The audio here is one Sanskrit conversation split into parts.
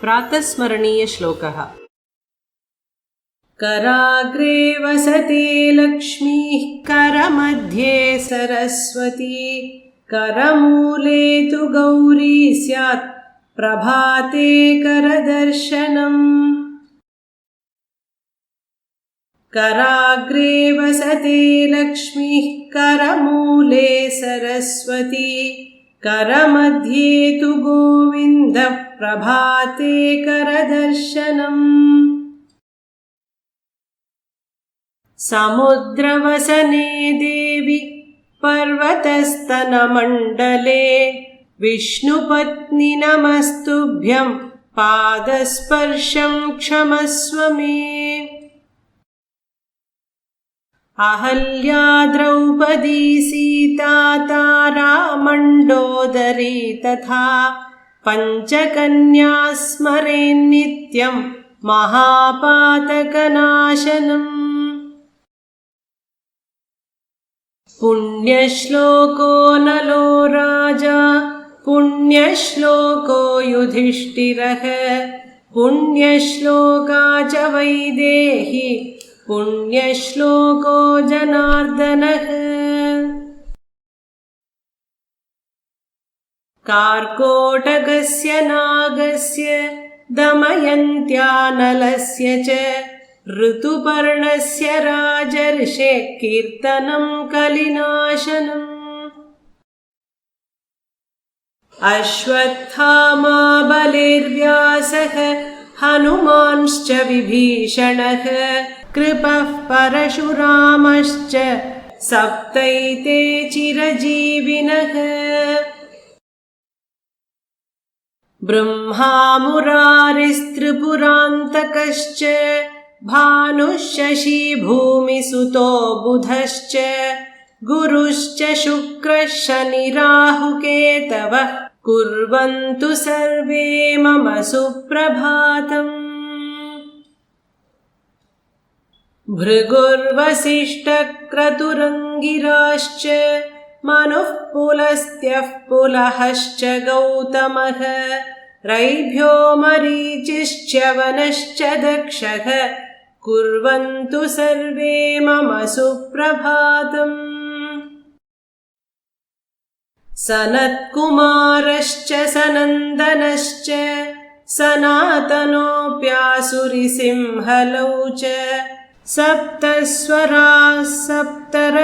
प्रातस्मरणीय श्लोकः। कराग्रे वसते लक्ष्मीः करमध्ये सरस्वती करमूले तु गौरी स्यात् प्रभाते करदर्शनम्। कराग्रे वसते लक्ष्मीः करमूले सरस्वती करमध्ये तु गोविन्द प्रभाते करदर्शनम्। समुद्रवसने देवी पर्वतस्तनमण्डले विष्णुपत्नि नमस्तुभ्यं पादस्पर्शं क्षमस्व मे। अहल्या द्रौपदी सीता तारा मण्डोदरी तथा पञ्चकन्या स्मरेन्नित्यं महापातकनाशनम्। पुण्यश्लोको नलो राजा पुण्यश्लोको युधिष्ठिरः पुण्यश्लोका च वैदेही पुण्यश्लोको जनार्दनः। कार्कोटकस्य नागस्य दमयन्त्या नलस्य च ऋतुपर्णस्य राजर्षे कीर्तनं कलिनाशनम्। अश्वत्थामा बलिर्व्यासः हनुमांश्च विभीषणः कृपः परशुरामश्च सप्तैते चिरजीविनः। ब्रह्मा मुरारिस्त्रिपुरान्तकश्च भानुः शशी भूमिसुतो बुधश्च गुरुश्च शुक्रः शनिराहुकेतवः कुर्वन्तु सर्वे मम सुप्रभातम्। भृगुर्वसिष्ठक्रतुरङ्गिराश्च मनुः पुलस्त्यः पुलहश्च गौतमः रैभ्यो मरीचिश्च वनश्च दक्षः कुर्वन्तु सर्वे मम सुप्रभातम्। सनत्कुमारश्च सनन्दनश्च सनातनोऽप्यासुरिसिंहलौ च सप्तस्वराः सप्तरसातलानि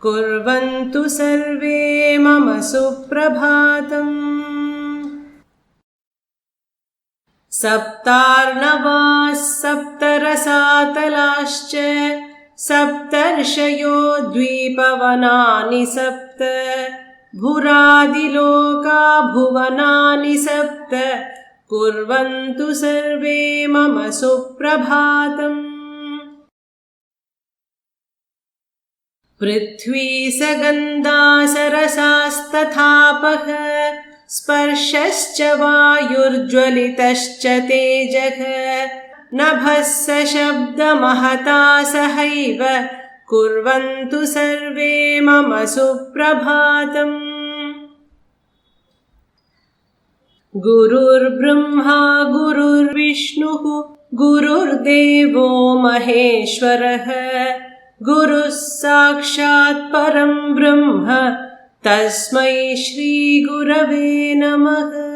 कुर्वन्तु सर्वे मम सुप्रभातम्। सप्तार्णवाः सप्तरसातलाश्च सप्तर्षयो द्वीपवनानि सप्त भुरादिलोका भुवनानि सप्त कुर्वन्तु सर्वे मम सुप्रभातम्। पृथ्वी सगन्धा सरसास्तथापः स्पर्शश्च वायुर्ज्वलितश्च तेजः नभः सशब्दमहता सहैव कुर्वन्तु सर्वे मम सुप्रभातम्। गुरुर्ब्रह्मा गुरुर्विष्णुः गुरुर्देवो महेश्वरः गुरुः साक्षात् परं ब्रह्म तस्मै श्रीगुरवे नमः।